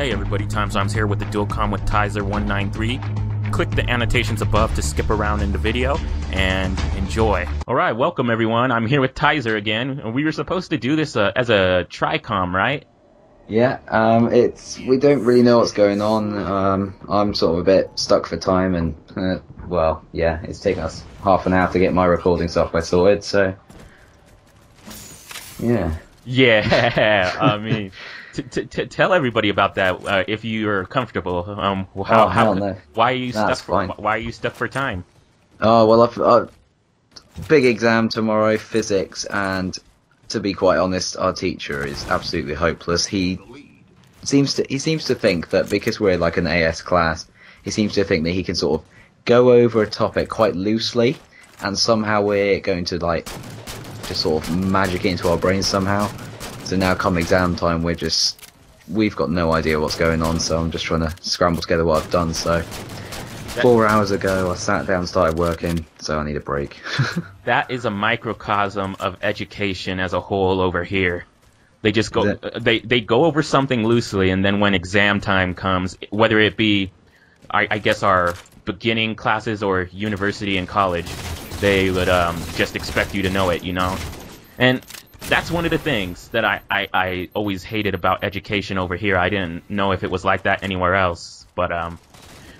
Hey everybody, Times here with the dual comm with Tyzer193. Click the annotations above to skip around in the video and enjoy. Alright, welcome everyone. I'm here with Tyzer again. We were supposed to do this as a tri-comm, right? Yeah, we don't really know what's going on. I'm sort of a bit stuck for time, and well, yeah, it's taken us half an hour to get my recording software sorted. So, yeah. Yeah, I mean, tell everybody about that if you're comfortable. Hell no. Why are you That's stuck? fine. Why are you stuck for time? Oh well, I've big exam tomorrow, physics, and to be quite honest, our teacher is absolutely hopeless. He seems to think that because we're like an AS class, he seems to think that he can sort of go over a topic quite loosely, and somehow we're going to like just sort of magic it into our brains somehow. So now come exam time, we've got no idea what's going on, so I'm just trying to scramble together what I've done. So 4 hours ago I sat down and started working, so I need a break. That is a microcosm of education as a whole over here. They just go they go over something loosely, and then when exam time comes, whether it be I guess our beginning classes or university and college, they would just expect you to know it, you know? And that's one of the things that I always hated about education over here. I didn't know if it was like that anywhere else, but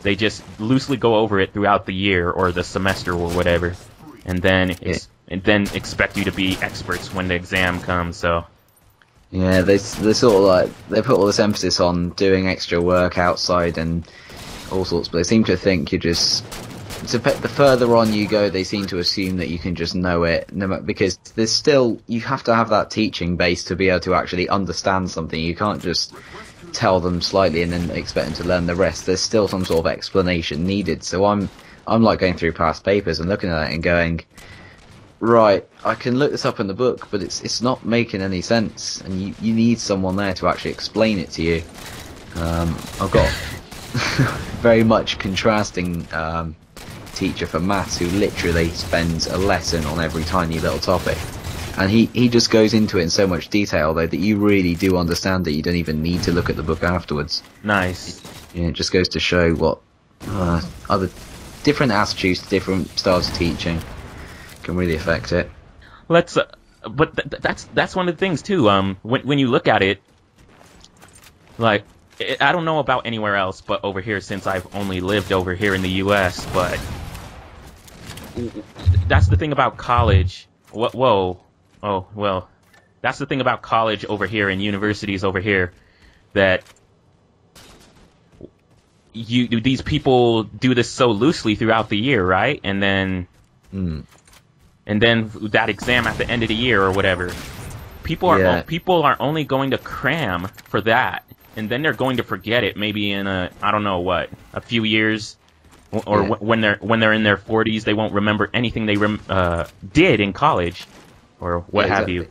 they just loosely go over it throughout the year or the semester or whatever, and then expect you to be experts when the exam comes. So yeah, they sort of like they put all this emphasis on doing extra work outside and all sorts, but they seem to think you just the further on you go, they seem to assume that you can just know it, because there's still, you have to have that teaching base to be able to actually understand something. You can't just tell them slightly and then expect them to learn the rest. There's still some sort of explanation needed. So I'm like going through past papers and looking at it and going, right, I can look this up in the book, but it's not making any sense, and you need someone there to actually explain it to you. I've got very much contrasting teacher for maths who literally spends a lesson on every tiny little topic, and he just goes into it in so much detail though that you really do understand that you don't even need to look at the book afterwards. nice. Yeah, it just goes to show what other different attitudes to different styles of teaching can really affect it. Let's but that's one of the things too. When you look at it, like, I don't know about anywhere else but over here, since I've only lived over here in the US, but that's the thing about college. Whoa. Oh, well, that's the thing about college over here and universities over here, that these people do this so loosely throughout the year, right? And then that exam at the end of the year or whatever, people are only going to cram for that, and then they're going to forget it maybe in I don't know what, a few years, or when they're in their 40s, they won't remember anything they did in college or what have you.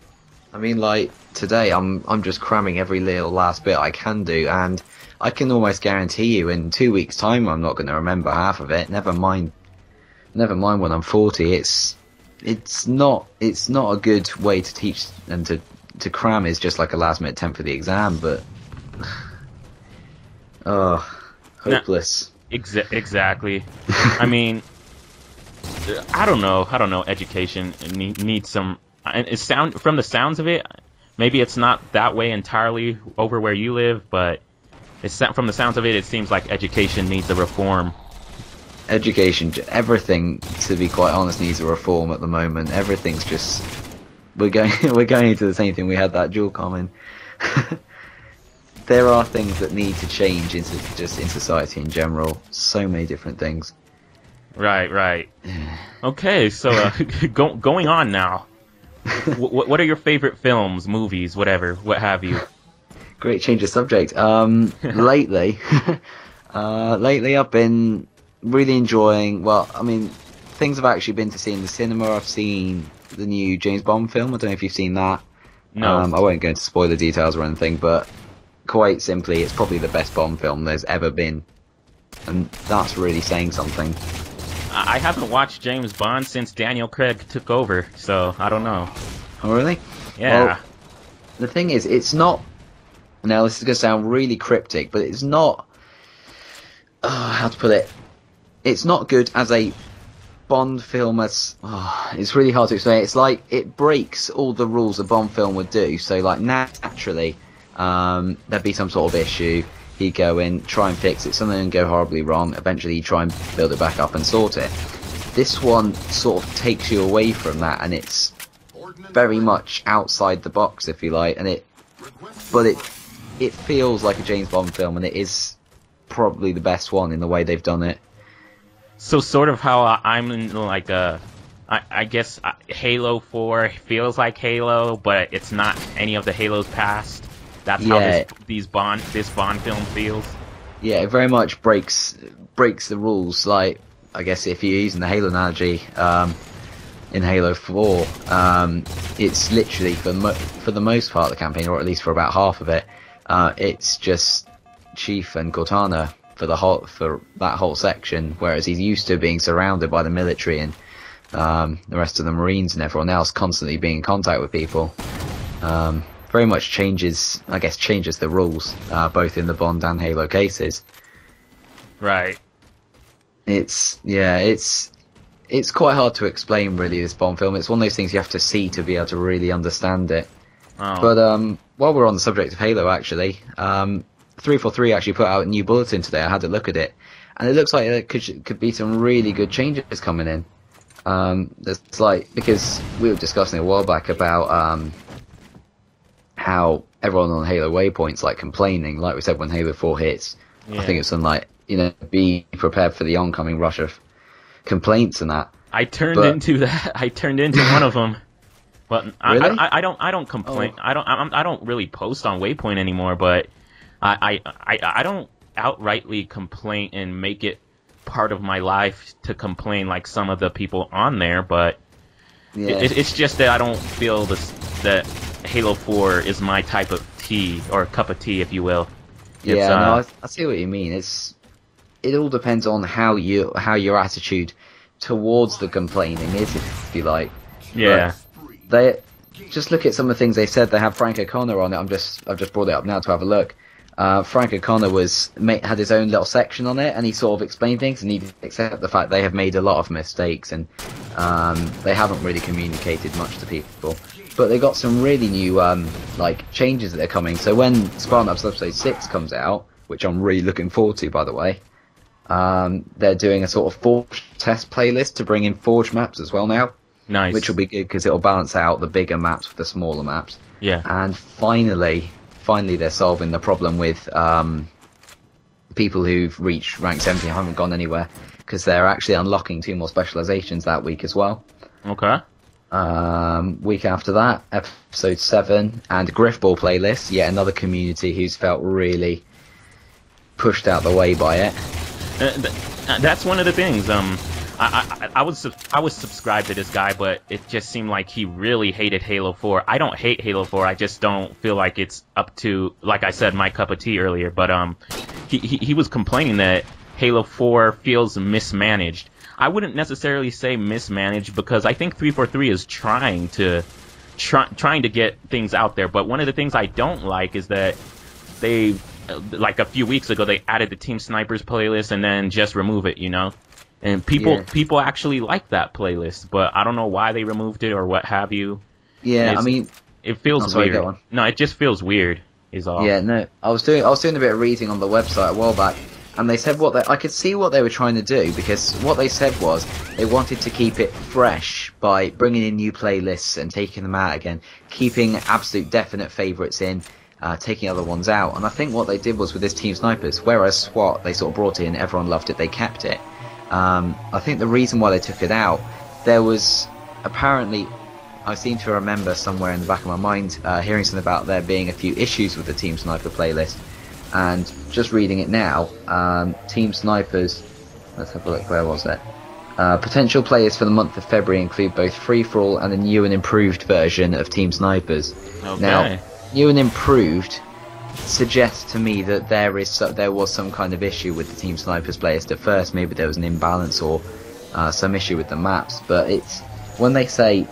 I mean, like today, I'm just cramming every little last bit I can do, and I can almost guarantee you in 2 weeks' time I'm not going to remember half of it. Never mind when I'm 40. It's not a good way to teach, and to cram is just like a last minute attempt for the exam, but hopeless. Exactly. I mean, I don't know. Education needs some. From the sounds of it, maybe it's not that way entirely over where you live, but from the sounds of it, it seems like education needs a reform. Education, everything, to be quite honest, needs a reform at the moment. Everything's just we're going into the same thing. We had that dual comm. There are things that need to change in society in general. So many different things. Right. Okay, so going on now. What are your favorite films, movies, whatever, what have you? Great change of subject. Lately I've been really enjoying. Well, I mean, things I've actually been to see in the cinema. I've seen the new James Bond film. I don't know if you've seen that. No. I won't go into spoiler details or anything, but quite simply, it's probably the best Bond film there's ever been, and that's really saying something. I haven't watched James Bond since Daniel Craig took over, so I don't know. Oh, really? Yeah. Well, the thing is, it's not Now, this is going to sound really cryptic, but it's not... how to put it? It's not good as a Bond film as... it's really hard to explain. It's like, it breaks all the rules a Bond film would do. So, like, naturally, there'd be some sort of issue. He'd go in, try and fix it, something would go horribly wrong. Eventually, he'd try and build it back up and sort it. This one sort of takes you away from that, and it's very much outside the box, if you like. But it feels like a James Bond film, and it is probably the best one in the way they've done it. So sort of how I'm in like I guess Halo 4 feels like Halo, but it's not any of the Halos past. That's how this Bond film feels. Yeah, it very much breaks the rules. Like, I guess if you're using the Halo analogy, in Halo 4, it's literally for the most part of the campaign, or at least for about half of it, it's just Chief and Cortana for that whole section, whereas he's used to being surrounded by the military and the rest of the Marines and everyone else constantly being in contact with people. Very much changes the rules, both in the Bond and Halo cases. Right. It's quite hard to explain, really, this Bond film. It's one of those things you have to see to be able to really understand it. Oh. But while we're on the subject of Halo, actually, 343 actually put out a new bulletin today. I had a look at it, and it looks like there could be some really good changes coming in. There's because we were discussing a while back about how everyone on Halo Waypoint's like complaining, like we said when Halo 4 hits. Yeah. I think it's something like, be prepared for the oncoming rush of complaints and that. I turned into one of them. But really? I don't complain. Oh. I don't really post on Waypoint anymore, but I don't outrightly complain and make it part of my life to complain like some of the people on there. But it's just that I don't feel that Halo 4 is my type of tea, or cup of tea, if you will. I see what you mean. It all depends on how your attitude towards the complaining is, if you like. Yeah. But they just look at some of the things they said. They have Frank O'Connor on it. I've just brought it up now to have a look. Frank O'Connor had his own little section on it, and he sort of explained things, and he accepted the fact they have made a lot of mistakes, and they haven't really communicated much to people. But they got some really new changes that are coming. So when Spartan Episode 6 comes out, which I'm really looking forward to, by the way, they're doing a sort of Forge test playlist to bring in Forge maps as well now. Nice. Which will be good because it'll balance out the bigger maps with the smaller maps. Yeah. And finally they're solving the problem with people who've reached rank 70 and haven't gone anywhere, because they're actually unlocking 2 more specializations that week as well. Okay. Week after that, episode 7 and Griffball playlist, yet another community who's felt really pushed out the way by it. That's one of the things. I was subscribed to this guy, but it just seemed like he really hated Halo 4. I don't hate Halo 4. I just don't feel like it's up to, like I said, my cup of tea earlier. But he was complaining that Halo 4 feels mismanaged. I wouldn't necessarily say mismanaged, because I think 343 is trying to get things out there. But one of the things I don't like is that they, like a few weeks ago, they added the Team Snipers playlist and then just remove it, And people actually like that playlist, but I don't know why they removed it or what have you. Yeah, I mean, it feels weird. No, it just feels weird, is all. Yeah, no, I was doing a bit of reading on the website a while back, and they said I could see what they were trying to do, because what they said was they wanted to keep it fresh by bringing in new playlists and taking them out again, keeping absolute definite favourites in, taking other ones out. And I think what they did was with this Team Snipers, whereas SWAT, they sort of brought it in, everyone loved it, they kept it. I think the reason why they took it out, there was apparently, I seem to remember somewhere in the back of my mind hearing something about there being a few issues with the Team Sniper playlist. And just reading it now, Team Snipers, let's have a look, where was it? Potential players for the month of February include both free-for-all and a new and improved version of Team Snipers. Okay. Now, new and improved suggests to me that there was some kind of issue with the Team Snipers playlist at first. Maybe there was an imbalance or some issue with the maps. But it's when they say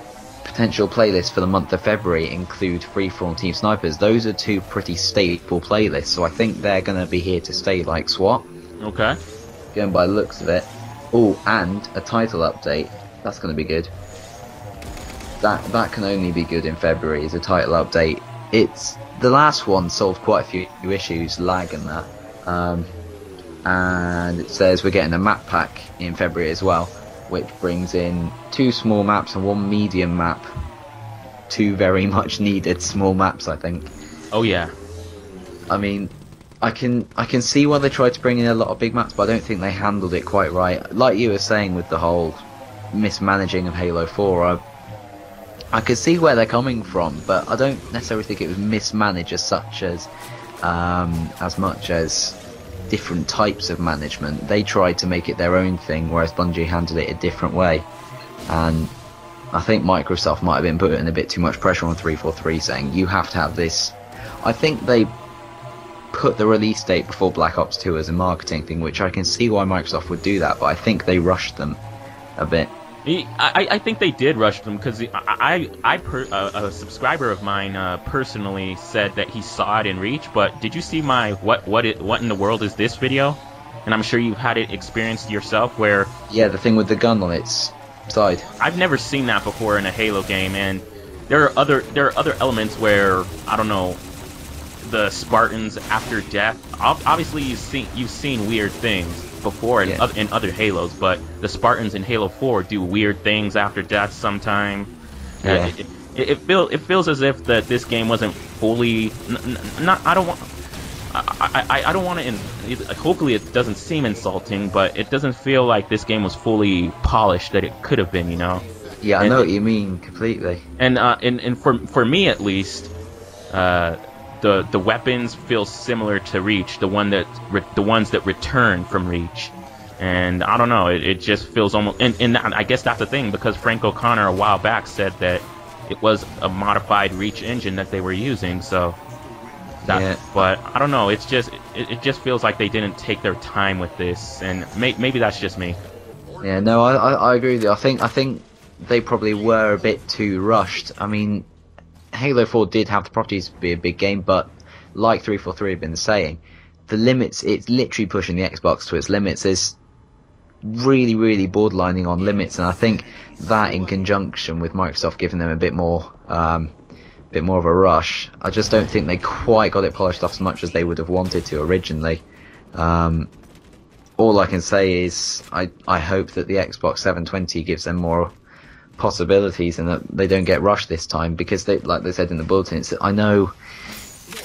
potential playlists for the month of February include Freeform Team Snipers. Those are two pretty staple playlists, so I think they're going to be here to stay, like SWAT. Okay. Going by the looks of it. Oh, and a title update. That's going to be good. That can only be good in February, is a title update. It's the last one solved quite a few issues, lag and that. And it says we're getting a map pack in February as well, which brings in 2 small maps and 1 medium map. 2 very much needed small maps, I think. Oh yeah. I mean, I can see why they tried to bring in a lot of big maps, but I don't think they handled it quite right. Like you were saying with the whole mismanaging of Halo 4, I could see where they're coming from, but I don't necessarily think it was mismanaged as much as different types of management. They tried to make it their own thing, whereas Bungie handled it a different way. And I think Microsoft might have been putting a bit too much pressure on 343, saying you have to have this. I think they put the release date before Black Ops 2 as a marketing thing, which I can see why Microsoft would do that, but I think they rushed them a bit. I think they did rush them, because a subscriber of mine personally said that he saw it in Reach. But did you see my what in the world is this video? And I'm sure you've had it experienced yourself, where the thing with the gun on its side. I've never seen that before in a Halo game, and there are other elements where, I don't know, the Spartans after death. Obviously, you've seen weird things before in other Halos, but the Spartans in Halo 4 do weird things after death sometime. It feels as if that this game wasn't fully. I don't want to. Hopefully, it doesn't seem insulting, but it doesn't feel like this game was fully polished that it could have been. You know. Yeah, I know what you mean completely. And for me at least, the weapons feel similar to Reach, the ones that return from Reach, and I don't know, it just feels almost. And I guess that's the thing, because Frank O'Connor a while back said that it was a modified Reach engine that they were using. So, but I don't know. It's just it just feels like they didn't take their time with this, and maybe that's just me. Yeah, no, I agree with you. I think they probably were a bit too rushed. I mean, Halo 4 did have the properties to be a big game, but like 343 have been saying, the limits, it's literally pushing the Xbox to its limits. There's really, really borderlining on limits, and I think that in conjunction with Microsoft giving them a bit more of a rush, I just don't think they quite got it polished off as much as they would have wanted to originally. All I can say is I hope that the Xbox 720 gives them more possibilities and that they don't get rushed this time, because they, like they said in the bulletin, I know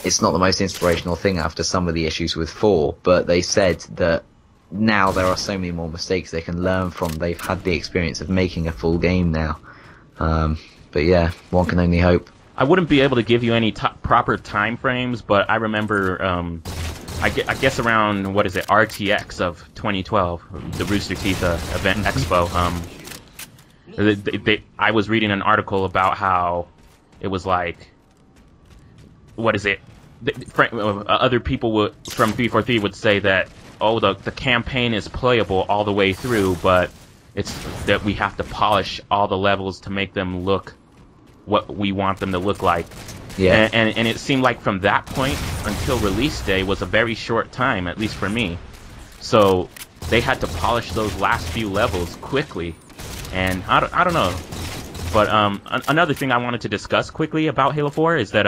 it's not the most inspirational thing after some of the issues with 4, but they said that now there are so many more mistakes they can learn from. They've had the experience of making a full game now. But yeah, one can only hope. I wouldn't be able to give you any proper time frames, but I remember I guess around, what is it, RTX of 2012, the Rooster Teeth event expo. I was reading an article about how it was like, what is it? Other people from 343 would say that, oh, the campaign is playable all the way through, but it's that we have to polish all the levels to make them look what we want them to look like. Yeah. And it seemed like from that point until release day was a very short time, at least for me. So they had to polish those last few levels quickly. And I don't know, but another thing I wanted to discuss quickly about Halo 4 is that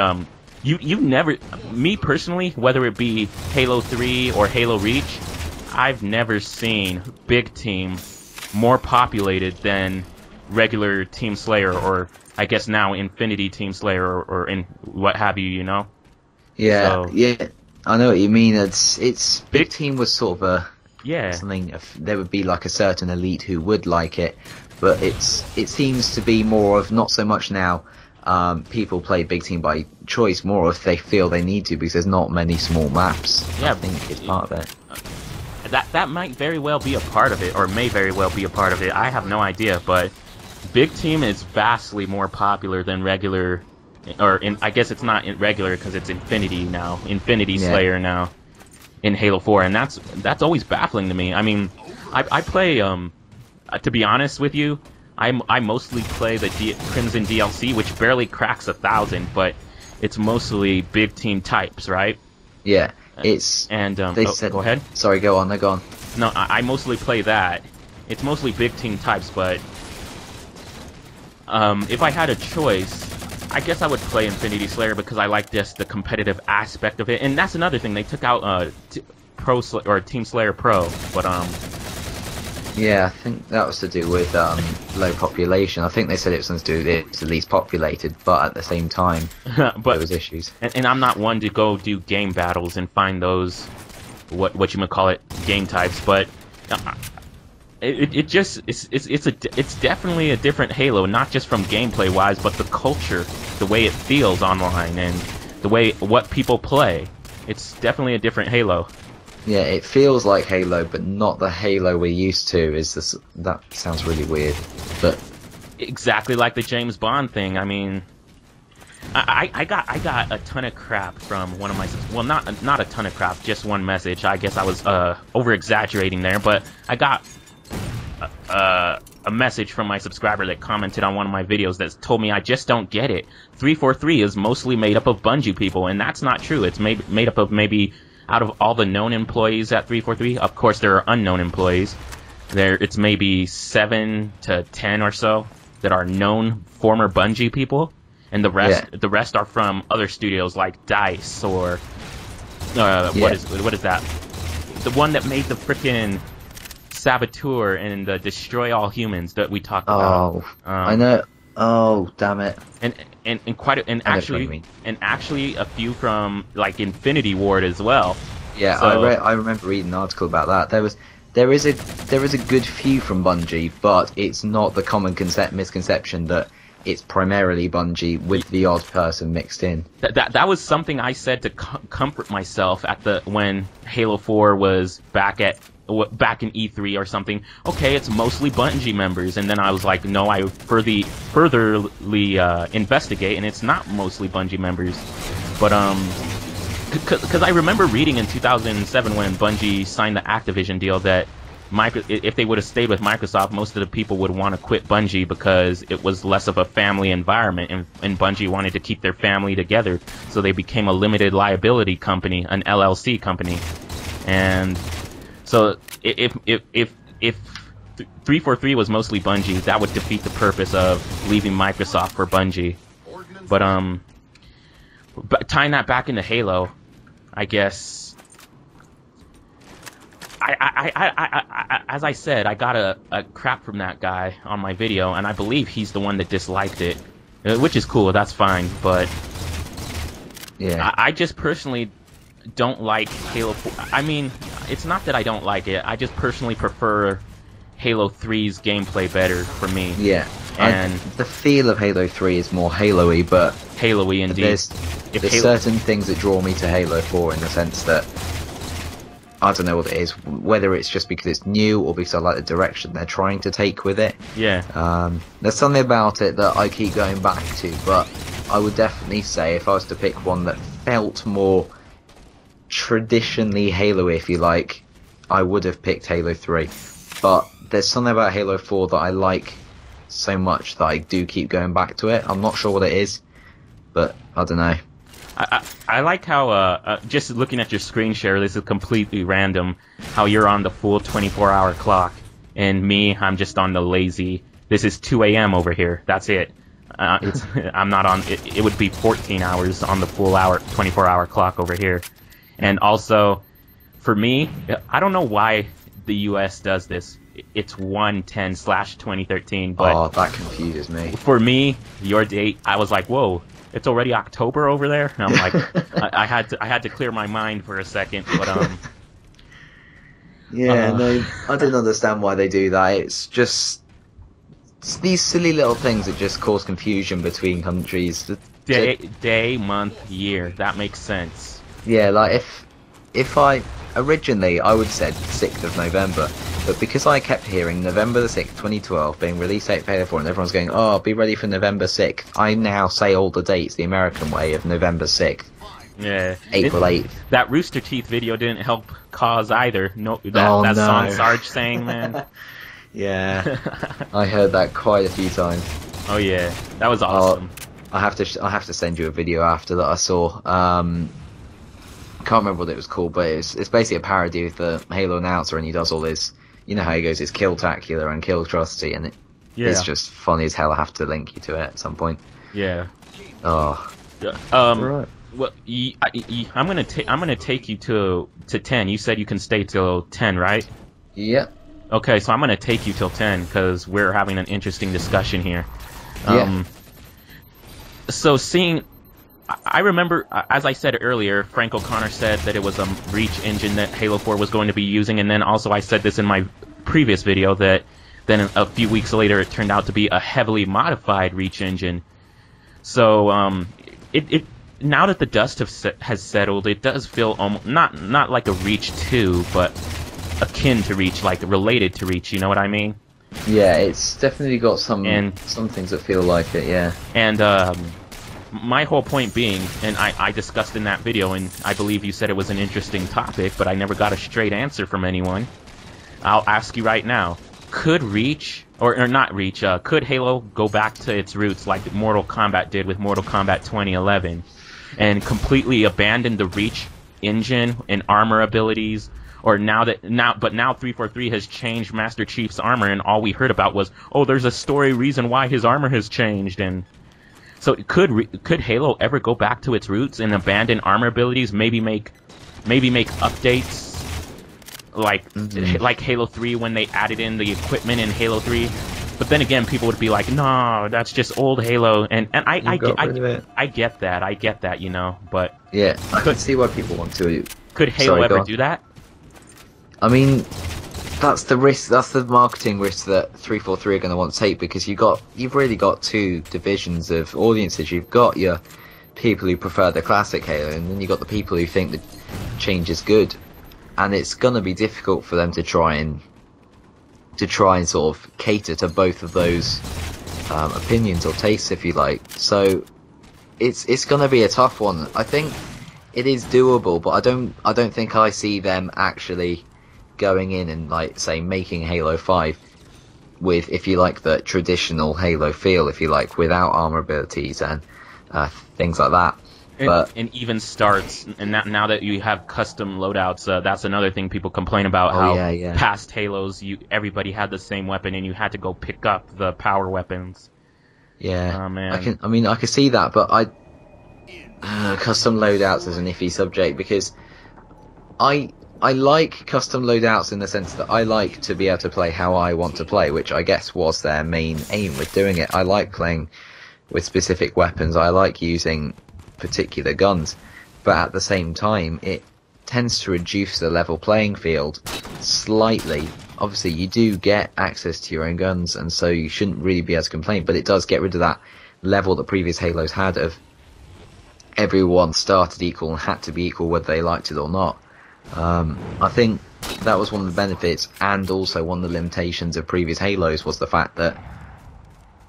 you never, me personally, whether it be Halo 3 or Halo Reach, I've never seen big team more populated than regular Team Slayer, or I guess now Infinity Team Slayer, or in what have you, you know? Yeah, so, yeah, I know what you mean. It's big team was sort of something. There would be like a certain elite who would like it. But it seems to be more of, not so much now, people play big team by choice, more if they feel they need to, because there's not many small maps. Yeah, I think it's part of it. That might very well be a part of it, or may very well be a part of it. I have no idea, but big team is vastly more popular than regular, I guess it's not regular because it's Infinity now, Infinity Slayer now in Halo 4, and that's always baffling to me. I mean, I play. To be honest with you, I mostly play the Crimson DLC, which barely cracks 1,000, but it's mostly big team types, right? Yeah, it's... And, they said... Go ahead. Sorry, go on, go on. No, I mostly play that. It's mostly big team types, but... if I had a choice, I guess I would play Infinity Slayer because I like just the competitive aspect of it. And that's another thing, they took out, Team Slayer Pro, but, Yeah, I think that was to do with low population. I think they said it was something to do with it's the least populated, but at the same time, but there was issues. And I'm not one to go do game battles and find those what you might call it game types, but it's definitely a different Halo, not just from gameplay wise, but the culture, the way it feels online, and the way what people play. It's definitely a different Halo. Yeah, it feels like Halo, but not the Halo we're used to. That sounds really weird, but exactly like the James Bond thing. I mean, I got a ton of crap from one of my, well, not a ton of crap, just one message. I guess I was over exaggerating there, but I got a message from my subscriber that commented on one of my videos that told me I just don't get it. 343 is mostly made up of Bungie people, and that's not true. It's made up of maybe, out of all the known employees at 343, of course there are unknown employees. It's maybe 7 to 10 or so that are known former Bungie people, and the rest are from other studios like DICE or what is that? The one that made the frickin' Saboteur and the Destroy All Humans that we talked about. I know. Oh, damn it! And actually a few from like Infinity Ward as well. Yeah, so, I remember reading an article about that. There is a good few from Bungie, but it's not the common misconception that it's primarily Bungie with the odd person mixed in. That was something I said to comfort myself when Halo 4 was back in E3 or something. Okay, it's mostly Bungie members, and then I was like, no, I furtherly investigate, and it's not mostly Bungie members. But because I remember reading in 2007 when Bungie signed the Activision deal that if they would have stayed with Microsoft, most of the people would want to quit Bungie because it was less of a family environment, and Bungie wanted to keep their family together, so they became a limited liability company, an LLC company, and so if 343 was mostly Bungie, that would defeat the purpose of leaving Microsoft for Bungie. But tying that back into Halo, I guess as I said, I got a crap from that guy on my video, and I believe he's the one that disliked it, which is cool. That's fine, but yeah, I just personally don't like Halo 4. I mean, it's not that I don't like it. I just personally prefer Halo 3's gameplay better for me. Yeah, and the feel of Halo 3 is more Halo-y, but Halo-y indeed. There's certain things that draw me to Halo 4 in the sense that I don't know what it is, whether it's just because it's new or because I like the direction they're trying to take with it. Yeah. There's something about it that I keep going back to, but I would definitely say if I was to pick one that felt more traditionally Halo, if you like, I would have picked Halo 3. But there's something about Halo 4 that I like so much that I do keep going back to it. I'm not sure what it is, but I don't know. I like how, just looking at your screen share, this is completely random, how you're on the full 24-hour clock, and me, I'm just on the lazy, this is 2 a.m. over here, that's it. I'm not on, it would be 14 hours on the full 24-hour clock over here. And also, for me, I don't know why the US does this. It's 1/10/2013, but oh, that confuses me. For me, your date, I was like, whoa, it's already October over there? And I'm like, I had to clear my mind for a second, but yeah, no, I didn't understand why they do that. It's just these silly little things that just cause confusion between countries. Day, month, year, that makes sense. Yeah, like if I originally I would said 6th of November, but because I kept hearing November the 6th, 2012 being release date for Halo 4, and everyone's going, oh, be ready for November 6th. I now say all the dates the American way of November 6th. Yeah. April 8th. That Rooster Teeth video didn't help cause either. No, that song Sarge sang, man. Yeah, I heard that quite a few times. Oh yeah, that was awesome. I have to send you a video after that I saw. Can't remember what it was called, but it's basically a parody of the Halo announcer, and he does all his, you know how he goes, it's Kill-tacular and Kill-trusty, and it's just funny as hell. I have to link you to it at some point. Yeah. Oh. Right. Well, I'm gonna take you to 10. You said you can stay till 10, right? Yep. Okay, so I'm gonna take you till 10 because we're having an interesting discussion here. Yeah. So I remember, as I said earlier, Frank O'Connor said that it was a Reach engine that Halo 4 was going to be using, and then also I said this in my previous video that then a few weeks later it turned out to be a heavily modified Reach engine. So now that the dust has settled, it does feel almost not like a Reach 2, but akin to Reach, like related to Reach. You know what I mean? Yeah, it's definitely got some things that feel like it. Yeah. And my whole point being, and I discussed in that video, and I believe you said it was an interesting topic, but I never got a straight answer from anyone. I'll ask you right now: could Reach, or not Reach, could Halo go back to its roots like Mortal Kombat did with Mortal Kombat 2011, and completely abandon the Reach engine and armor abilities? Or now 343 has changed Master Chief's armor, and all we heard about was, oh, there's a story reason why his armor has changed. And so could Halo ever go back to its roots and abandon armor abilities? Maybe make updates like Halo 3 when they added in the equipment in Halo 3. But then again, people would be like, no, that's just old Halo, and I get that, you know. But yeah, I could see why people want to. Could Halo ever do that? I mean, that's the risk. That's the marketing risk that 343 are going to want to take, because you've really got two divisions of audiences. You've got your people who prefer the classic Halo, and then you've got the people who think the change is good. And it's going to be difficult for them to try and sort of cater to both of those opinions or tastes, if you like. So it's going to be a tough one. I think it is doable, but I don't think I see them actually going in and, like, say, making Halo 5 with, if you like, the traditional Halo feel, if you like, without armor abilities and things like that. And even starts, and now that you have custom loadouts, that's another thing people complain about. Past Halos, everybody had the same weapon, and you had to go pick up the power weapons. Yeah, oh, man. I can see that, but custom loadouts is an iffy subject, because I like custom loadouts in the sense that I like to be able to play how I want to play, which I guess was their main aim with doing it. I like playing with specific weapons. I like using particular guns, but at the same time, it tends to reduce the level playing field slightly. Obviously, you do get access to your own guns, and so you shouldn't really be able to complain, but it does get rid of that level that previous Halos had of everyone started equal and had to be equal whether they liked it or not. I think that was one of the benefits, and also one of the limitations of previous Halos was the fact that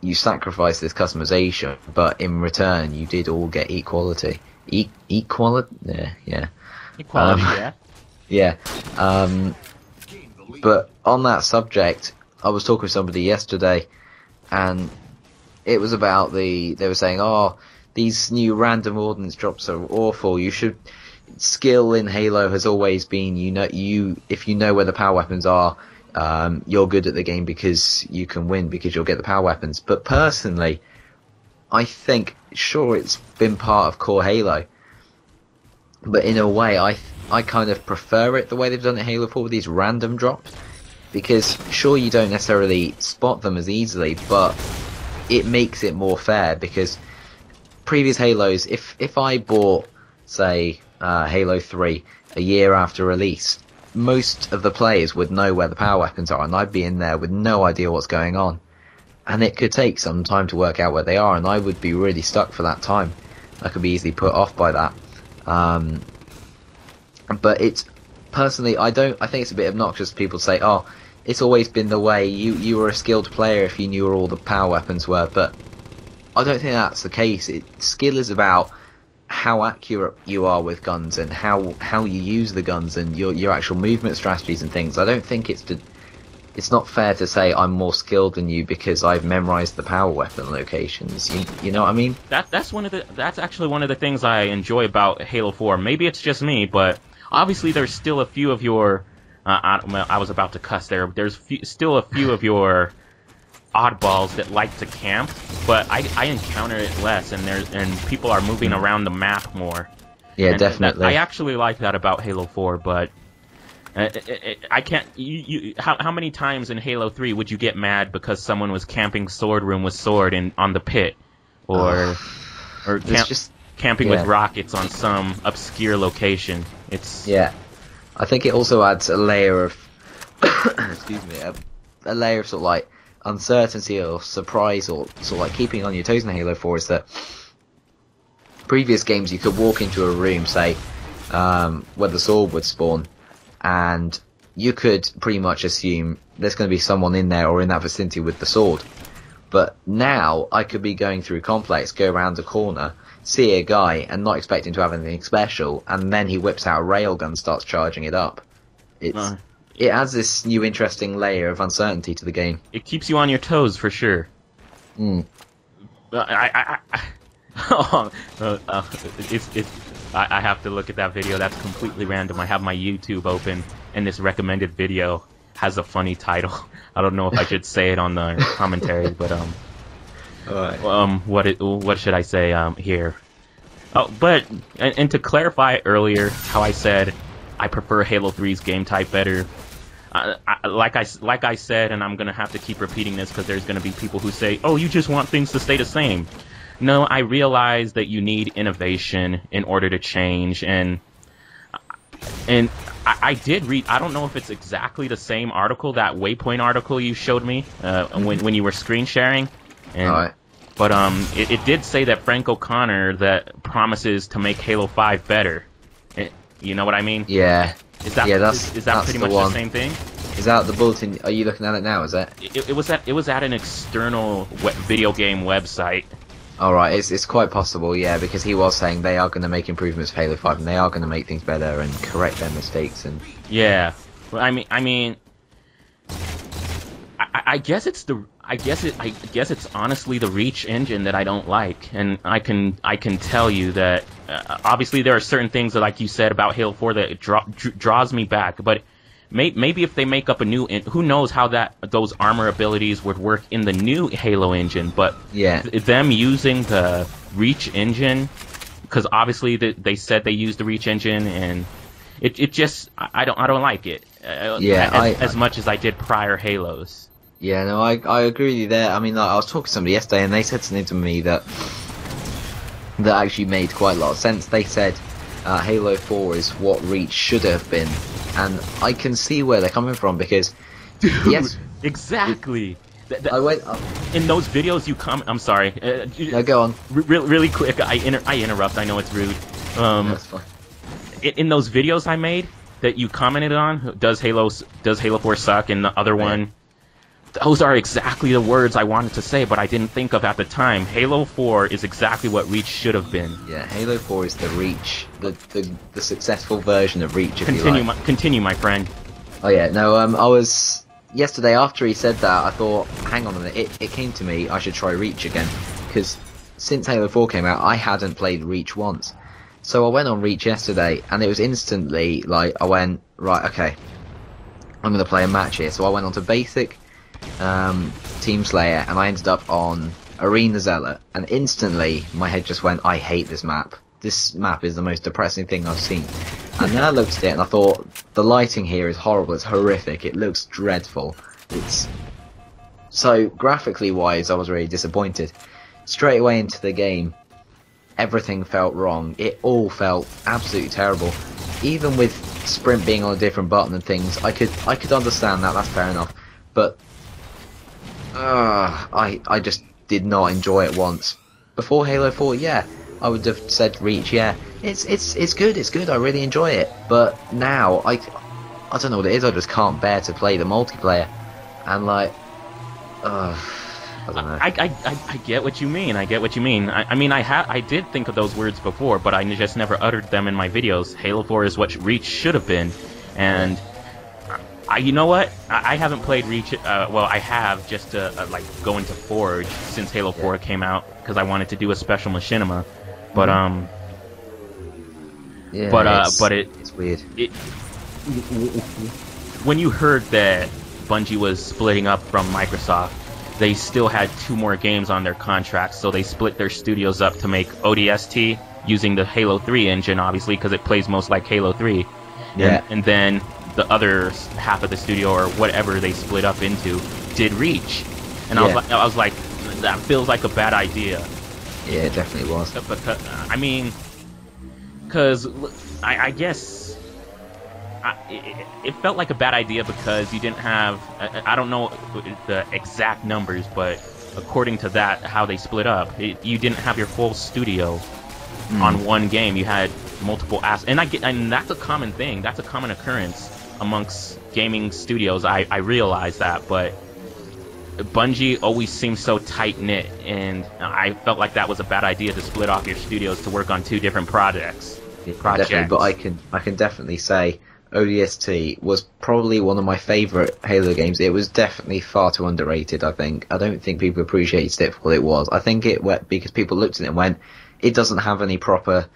you sacrificed this customization, but in return you did all get equality. Equality? Yeah. Equality, yeah. But on that subject, I was talking with somebody yesterday, and it was about they were saying, oh, these new random ordnance drops are awful. Skill in Halo has always been, if you know where the power weapons are, you're good at the game because you can win because you'll get the power weapons. But personally, I think, sure, it's been part of core Halo, but in a way, I kind of prefer it the way they've done it in Halo 4 with these random drops, because sure, you don't necessarily spot them as easily, but it makes it more fair, because previous Halos, if I bought, say, Halo 3 a year after release, most of the players would know where the power weapons are, and I'd be in there with no idea what's going on, and it could take some time to work out where they are, and I would be really stuck for that time. I could be easily put off by that. But it's personally, I think it's a bit obnoxious for people to say, oh, it's always been the way, you were a skilled player if you knew where all the power weapons were, but I don't think that's the case. Skill is about how accurate you are with guns, and how you use the guns, and your actual movement strategies and things. I don't think it's it's not fair to say I'm more skilled than you because I've memorized the power weapon locations. You know what I mean? That's actually one of the things I enjoy about Halo 4. Maybe it's just me, but obviously there's still a few of your I was about to cuss there. There's still a few of your oddballs that like to camp, but I encounter it less, and people are moving around the map more. Yeah, and definitely. I actually like that about Halo 4, but I can't. How many times in Halo 3 would you get mad because someone was camping sword room with sword on the pit, or camping with rockets on some obscure location? Yeah. I think it also adds a layer of excuse me, a layer of sort of like uncertainty or surprise, or sort of like keeping on your toes in Halo 4. Is that previous games you could walk into a room, say where the sword would spawn, and you could pretty much assume there's going to be someone in there or in that vicinity with the sword. But now I could be going through Complex, go around a corner, see a guy and not expecting to have anything special, and then he whips out a railgun and starts charging it up. It adds this new interesting layer of uncertainty to the game. It keeps you on your toes for sure. I have to look at that video. That's completely random. I have my YouTube open, and this recommended video has a funny title. I don't know if I should say it on the commentary, but what should I say here? Oh, but and to clarify earlier how I said I prefer Halo 3's game type better. Like I said, and I'm gonna have to keep repeating this because there's gonna be people who say, "Oh, you just want things to stay the same." No, I realize that you need innovation in order to change, and I did read. I don't know if it's exactly the same article, that Waypoint article you showed me when you were screen sharing, but it did say that Frank O'Connor that promises to make Halo 5 better. You know what I mean? Yeah. Is that pretty much the same thing? Is that the bulletin? Are you looking at it now? Is that? It was at an external video game website. Alright, it's quite possible, yeah, because he was saying they are going to make improvements for Halo 5, and they are going to make things better and correct their mistakes. And yeah, well, I mean, I guess it's honestly the Reach engine that I don't like, and I can tell you that obviously there are certain things that, like you said about Halo 4, that draws me back, but maybe if they make up a new, who knows how those armor abilities would work in the new Halo engine, but yeah, them using the Reach engine, because obviously they said they used the Reach engine, and it just I don't like it. As much as I did prior Halos. Yeah, no, I agree with you there. I mean, like, I was talking to somebody yesterday, and they said something to me that actually made quite a lot of sense. They said Halo 4 is what Reach should have been, and I can see where they're coming from, because dude, yes, exactly. I went in those videos you comment. I'm sorry. No, go on. Really quick. I interrupt. I know it's rude. That's fine. In those videos I made that you commented on, does Halo 4 suck? And the other one, those are exactly the words I wanted to say, but I didn't think of at the time. Halo 4 is exactly what Reach should have been. Yeah, Halo 4 is the Reach, the successful version of Reach. Continue, my friend. Oh yeah, no, I was yesterday after he said that, I thought, hang on a minute, it came to me, I should try Reach again, because since Halo 4 came out, I hadn't played Reach once. So I went on Reach yesterday, and it was instantly like, I went, right, okay, I'm going to play a match here. So I went on to Basic, Team Slayer, and I ended up on Arena Zealot, and instantly my head just went, I hate this map. This map is the most depressing thing I've seen. And then I looked at it and I thought, the lighting here is horrible, it's horrific, it looks dreadful. So graphically wise, I was really disappointed. Straight away into the game, everything felt wrong. It all felt absolutely terrible. Even with sprint being on a different button and things, I could understand that, that's fair enough. But I just did not enjoy it once. Before Halo 4, yeah, I would have said Reach, yeah, it's good, I really enjoy it. But now, I don't know what it is, I just can't bear to play the multiplayer. And like, I don't know. I get what you mean, I mean, I did think of those words before, but I just never uttered them in my videos. Halo 4 is what Reach should have been, and You know what? I haven't played Reach. Well, I have just to like go into Forge since Halo 4 came out because I wanted to do a special machinima. But it's weird. When you heard that Bungie was splitting up from Microsoft, they still had 2 more games on their contract, so they split their studios up to make ODST using the Halo 3 engine, obviously, because it plays most like Halo 3. Yeah. And then the other half of the studio, or whatever they split up into, did Reach. And I was like, that feels like a bad idea. Yeah, it definitely was. Because, I guess it felt like a bad idea because you didn't have, I don't know the exact numbers, but according to that, how they split up, you didn't have your full studio on one game. You had multiple and that's a common thing. That's a common occurrence amongst gaming studios. I realize that, but Bungie always seems so tight-knit, and I felt like that was a bad idea to split off your studios to work on 2 different projects. Definitely, but I can definitely say ODST was probably one of my favourite Halo games. It was definitely far too underrated, I think. I don't think people appreciated it for what it was. I think it went because people looked at it and went, it doesn't have any proper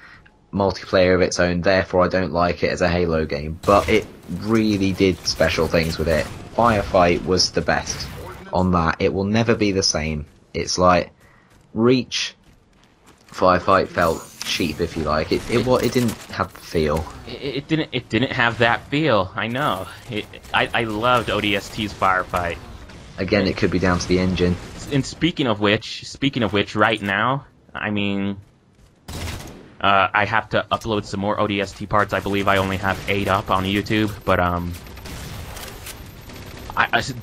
multiplayer of its own, therefore I don't like it as a Halo game. But it really did special things with it. Firefight was the best on that. It will never be the same. It's like Reach, Firefight felt cheap, if you like. It didn't have the feel. It didn't have that feel. I know. I loved ODST's Firefight. Again, it could be down to the engine. And speaking of which, right now, I mean, I have to upload some more ODST parts. I believe I only have 8 up on YouTube, but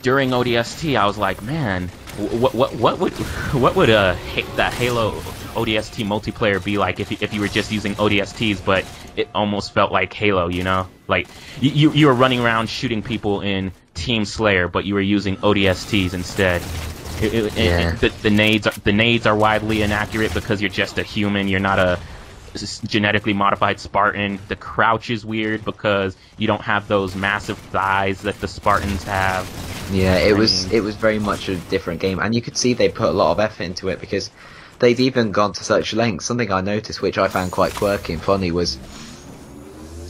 during ODST, I was like, man, what would that Halo ODST multiplayer be like if you were just using ODSTs, but it almost felt like Halo, you know? Like you were running around shooting people in Team Slayer, but you were using ODSTs instead. The nades are widely inaccurate because you're just a human. You're not a genetically modified Spartan. The crouch is weird because you don't have those massive thighs that the Spartans have. Yeah, it was very much a different game, and you could see they put a lot of effort into it because they'd even gone to such lengths. Something I noticed, which I found quite quirky and funny, was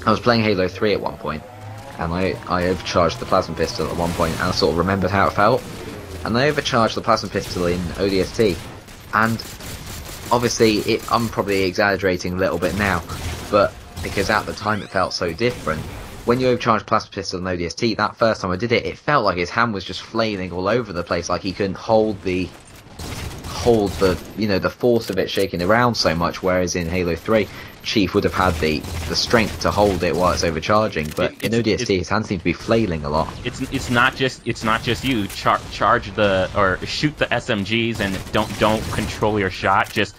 I was playing Halo 3 at one point, and I overcharged the plasma pistol at one point, and I sort of remembered how it felt, and I overcharged the plasma pistol in ODST, and obviously, I'm probably exaggerating a little bit now, but because at the time it felt so different. When you overcharge plasma pistol in ODST, that first time I did it, it felt like his hand was just flailing all over the place, like he couldn't hold the force of it shaking around so much. Whereas in Halo 3, Chief would have had the strength to hold it while it's overcharging, but in ODST, his hands seem to be flailing a lot. It's not just you charge or shoot the SMGs and don't control your shot. Just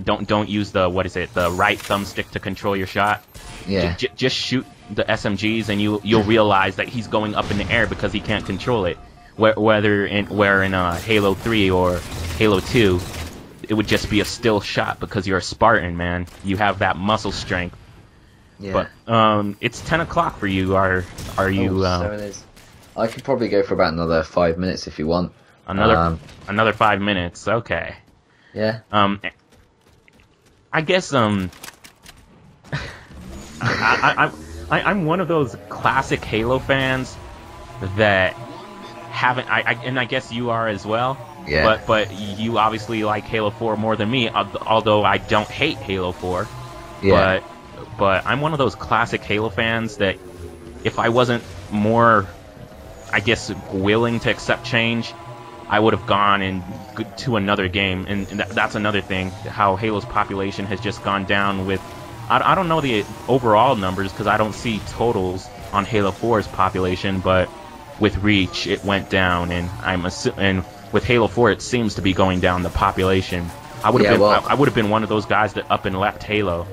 don't use the right thumbstick to control your shot. Yeah. Just shoot the SMGs and you'll realize that he's going up in the air because he can't control it. Where in Halo 3 or Halo 2, it would just be a still shot because you're a Spartan, man. You have that muscle strength. Yeah. But it's 10 o'clock for you. Are you? So it is. I could probably go for about another 5 minutes if you want. Another 5 minutes. Okay. Yeah. I guess I'm one of those classic Halo fans that haven't. I guess you are as well. Yeah. But you obviously like Halo 4 more than me, although I don't hate Halo 4. Yeah. But I'm one of those classic Halo fans that if I wasn't more, I guess, willing to accept change, I would have gone to another game. And that's another thing, how Halo's population has just gone down with... I don't know the overall numbers because I don't see totals on Halo 4's population, but with Reach it went down, and with Halo 4 it seems to be going down the population. I would have been one of those guys that up and left Halo.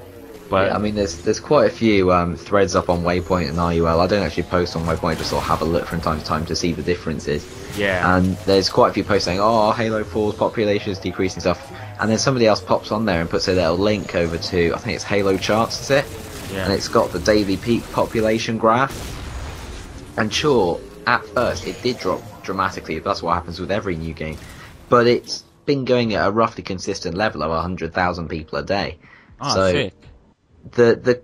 But yeah, I mean, there's quite a few threads up on Waypoint and RUL. I don't actually post on Waypoint, I just sort of have a look from time to time to see the differences. Yeah. And there's quite a few posts saying, oh, Halo 4's population is decreasing stuff. And then somebody else pops on there and puts a little link over to, I think it's Halo Charts, is it? Yeah. And it's got the daily peak population graph. And sure, at first it did drop dramatically. That's what happens with every new game. But it's been going at a roughly consistent level of 100,000 people a day. Oh, so sick. The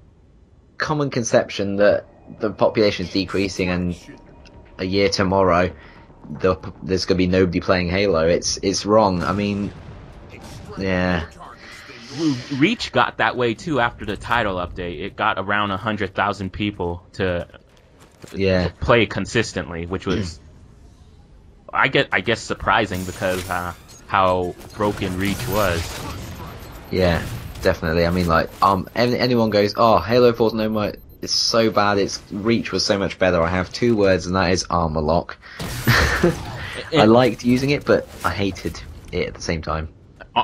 common conception that the population is decreasing and a year tomorrow there's going to be nobody playing Halo, it's wrong. I mean, yeah. Reach got that way too after the title update. It got around 100,000 people to play consistently, which was I guess surprising because how broken Reach was. Yeah, definitely. I mean, like, anyone goes, oh, Halo 4's no more, it's so bad, its Reach was so much better. I have 2 words, and that is armor lock. I liked using it, but I hated it at the same time.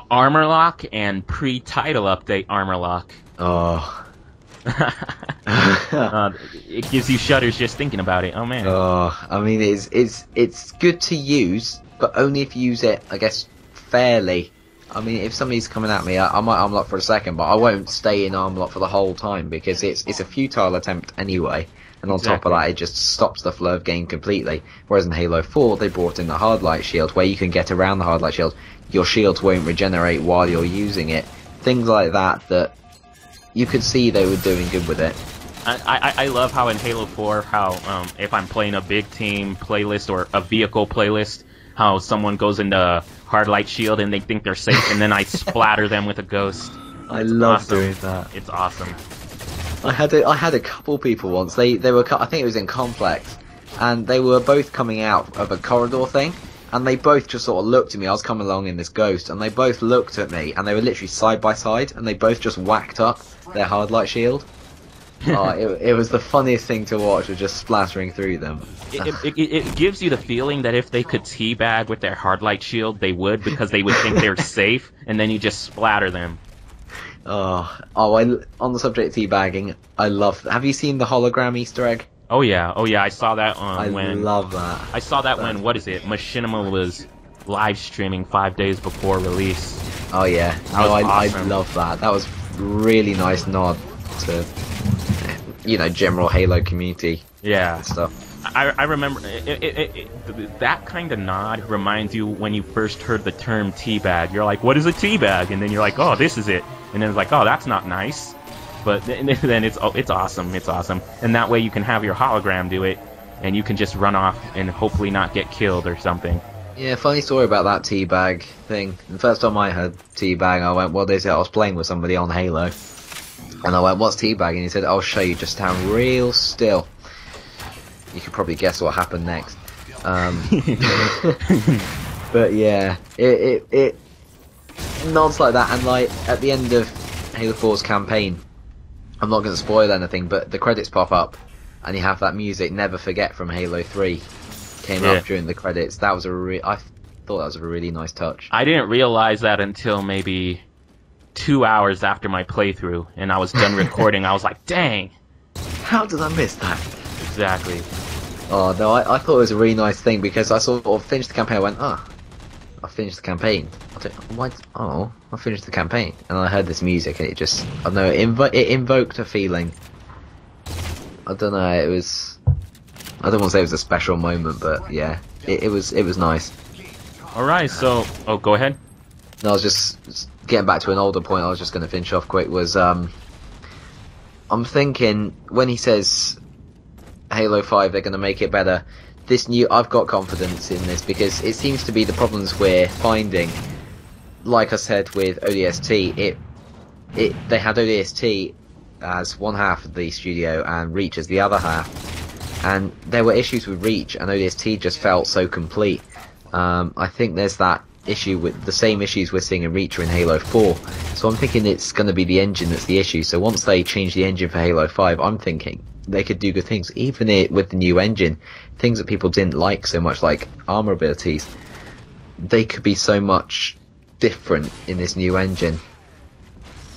Armor lock and pre-title update armor lock. Oh. It gives you shudders just thinking about it. Oh man. Oh, I mean, it's good to use, but only if you use it, I guess, fairly. I mean, if somebody's coming at me, I might armor lock for a second, but I won't stay in armor lock for the whole time because it's a futile attempt anyway. And on top of that, it just stops the flow of game completely. Whereas in Halo 4, they brought in the hard light shield, where you can get around the hard light shield. Your shields won't regenerate while you're using it. Things like that you could see they were doing good with it. I love how in Halo 4, how if I'm playing a big team playlist or a vehicle playlist, how someone goes into hard light shield and they think they're safe, and then I splatter them with a ghost. I love doing that. It's awesome. I had a couple people once. They were, I think it was in Complex, and they were both coming out of a corridor thing, and they both just sort of looked at me. I was coming along in this ghost, and they both looked at me, and they were literally side by side, and they both just whacked up their hard light shield. It was the funniest thing to watch, was just splattering through them. It gives you the feeling that if they could teabag with their hard light shield, they would, because they would think they're safe, and then you just splatter them. On the subject of teabagging, I love. Have you seen the hologram Easter egg? Oh yeah, I saw that I love that. I saw that when, what is it, Machinima was live streaming 5 days before release. Oh yeah, I love that. That was really nice nod to, general Halo community. Yeah. And stuff. I remember that kind of nod reminds you when you first heard the term teabag. You're like, what is a teabag? And then you're like, oh, this is it. And then it's like, oh, that's not nice. But then it's awesome. It's awesome. And that way you can have your hologram do it, and you can just run off and hopefully not get killed or something. Yeah, funny story about that teabag thing. The first time I heard teabag, I went, well, they said I was playing with somebody on Halo. And I went, what's teabag? And he said, I'll show you, just stand real still. You could probably guess what happened next. But yeah, it nods like that, and like at the end of Halo 4's campaign, I'm not going to spoil anything, but the credits pop up, and you have that music "Never Forget" from Halo 3 came up during the credits. That was I thought that was a really nice touch. I didn't realize that until maybe 2 hours after my playthrough, and I was done recording. I was like, dang, how did I miss that? Exactly. Oh no, I thought it was a really nice thing, because I sort of finished the campaign. I went, I finished the campaign. I finished the campaign, and I heard this music, and it just, I don't know, it invoked a feeling. I don't know, it was, I don't want to say it was a special moment, but yeah, it was nice. Alright, so, go ahead. No, I was just getting back to an older point I was just going to finish off quick, was, I'm thinking, when he says Halo 5, they're going to make it better, I've got confidence in this, because it seems to be the problems we're finding. Like I said with ODST, they had ODST as one half of the studio and Reach as the other half, and there were issues with Reach, and ODST just felt so complete. I think there's that issue with the same issues we're seeing in Reach or in Halo 4, so I'm thinking it's going to be the engine that's the issue. So once they change the engine for Halo 5, I'm thinking they could do good things, even with the new engine. Things that people didn't like so much, like armor abilities, they could be so much different in this new engine.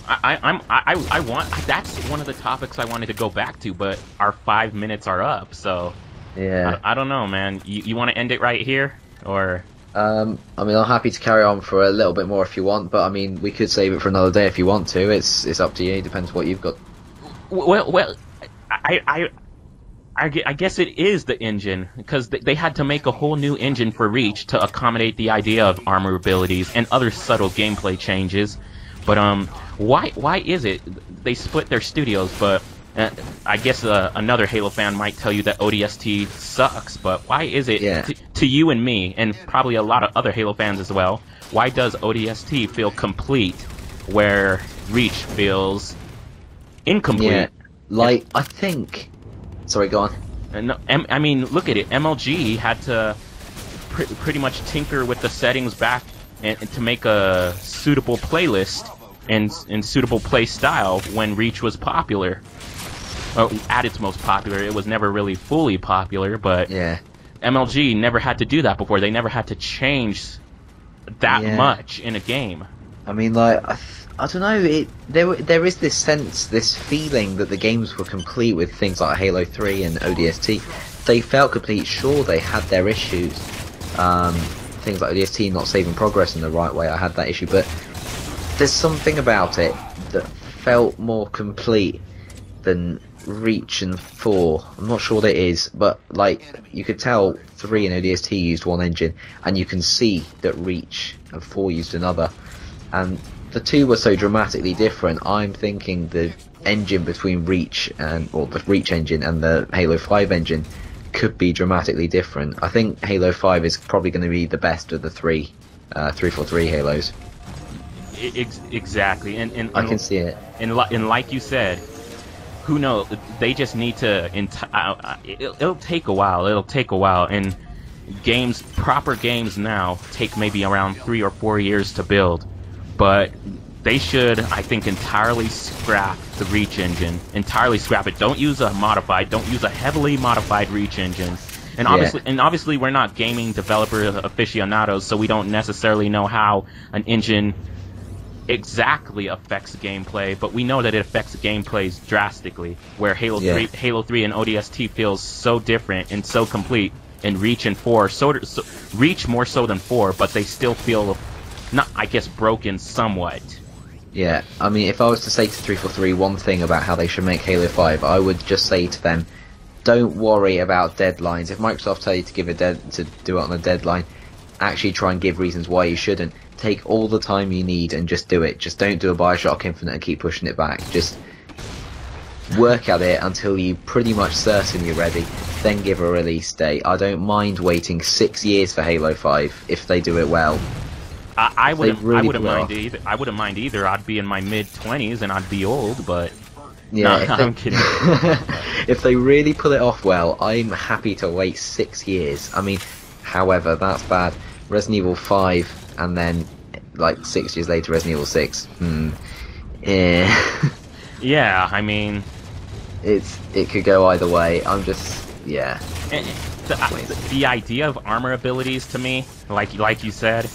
I want, that's one of the topics I wanted to go back to, but our 5 minutes are up, so yeah. I don't know, man. You want to end it right here, or? I mean, I'm happy to carry on for a little bit more if you want, but I mean, we could save it for another day if you want to. It's up to you. It depends what you've got. Well, I guess it is the engine, because they had to make a whole new engine for Reach to accommodate the idea of armor abilities and other subtle gameplay changes. But why is it they split their studios? But I guess another Halo fan might tell you that ODST sucks. But why is it to you and me, and probably a lot of other Halo fans as well? Why does ODST feel complete where Reach feels incomplete? Yeah, like I think. Sorry, go on. No, I mean, look at it. MLG had to pretty much tinker with the settings back and to make a suitable playlist and suitable play style when Reach was popular. At its most popular, it was never really fully popular, but MLG never had to do that before. They never had to change that much in a game. I mean, like, I don't know. There is this sense, this feeling that the games were complete with things like Halo 3 and ODST. They felt complete. Sure, they had their issues. Things like ODST not saving progress in the right way. I had that issue, but there's something about it that felt more complete than Reach and 4. I'm not sure what it is, but like you could tell 3 and ODST used one engine, and you can see that Reach and 4 used another. And the two were so dramatically different. I'm thinking the engine between Reach or the Reach engine and the Halo 5 engine could be dramatically different. I think Halo 5 is probably going to be the best of the 343 Halos. Exactly, and I can see it. And like you said, who knows? They just need to. It'll take a while. It'll take a while, and proper games now take maybe around 3 or 4 years to build. But they should, I think, entirely scrap the Reach engine. Entirely scrap it. Don't use a heavily modified Reach engine. And obviously, we're not gaming developer aficionados, so we don't necessarily know how an engine exactly affects gameplay. But we know that it affects gameplays drastically. Where Halo 3 and ODST feels so different and so complete, and Reach and 4, Reach more so than 4, but they still feel. Not, I guess, broken somewhat. Yeah, I mean, if I was to say to 343 one thing about how they should make Halo 5, I would just say to them, don't worry about deadlines. If Microsoft tell you to do it on a deadline, actually try and give reasons why you shouldn't. Take all the time you need and just do it. Just don't do a Bioshock Infinite and keep pushing it back. Just work at it until you're pretty much certain you're ready, then give a release date. I don't mind waiting 6 years for Halo 5 if they do it well. I wouldn't mind either. I'd be in my mid-20s and I'd be old, but yeah, no, I'm kidding. If they really pull it off well, I'm happy to wait 6 years. I mean, however, that's bad. Resident Evil 5 and then like 6 years later Resident Evil 6. Yeah, I mean, it could go either way. I'm just the idea of armor abilities to me, like you said.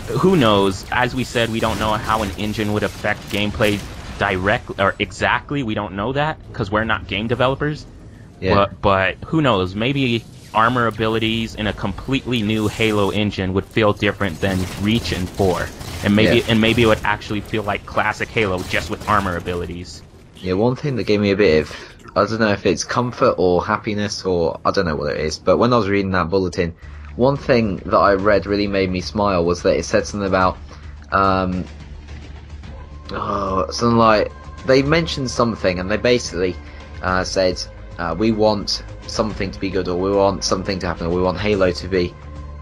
Who knows? As we said, we don't know how an engine would affect gameplay directly or exactly. We don't know that because we're not game developers. Yeah. But who knows? Maybe armor abilities in a completely new Halo engine would feel different than Reach and 4, and maybe it would actually feel like classic Halo just with armor abilities. Yeah, one thing that gave me a bit of, I don't know if it's comfort or happiness or I don't know what it is, but when I was reading that bulletin, one thing that I read really made me smile was that it said something about, something like, they mentioned something and they basically said, we want something to be good, or we want something to happen, or we want Halo to be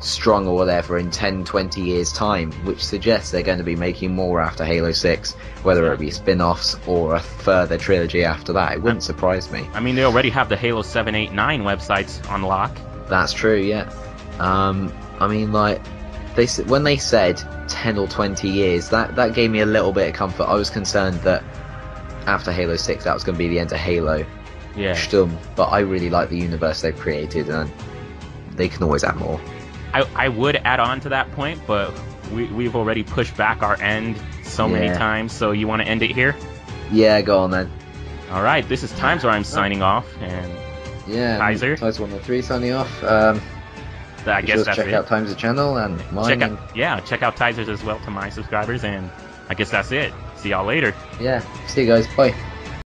strong or whatever in 10-20 years time, which suggests they're going to be making more after Halo 6, whether it be spin-offs or a further trilogy after that. It wouldn't surprise me. I mean, they already have the Halo 7, 8, 9 websites on lock. That's true, yeah. I mean, like, when they said 10 or 20 years, that gave me a little bit of comfort. I was concerned that after Halo 6 that was going to be the end of Halo. Yeah. Stum, but I really like the universe they've created, and they can always add more. I would add on to that point, but we've already pushed back our end so many times, so you want to end it here? Yeah, go on then. Alright, this is Tyzer193 signing off, and Tyzer? Tyzer193 signing off. I guess that's check out Tyzer's channel and mine. Check out Tyzer's as well to my subscribers, and I guess that's it. See y'all later. Yeah, see you guys. Bye.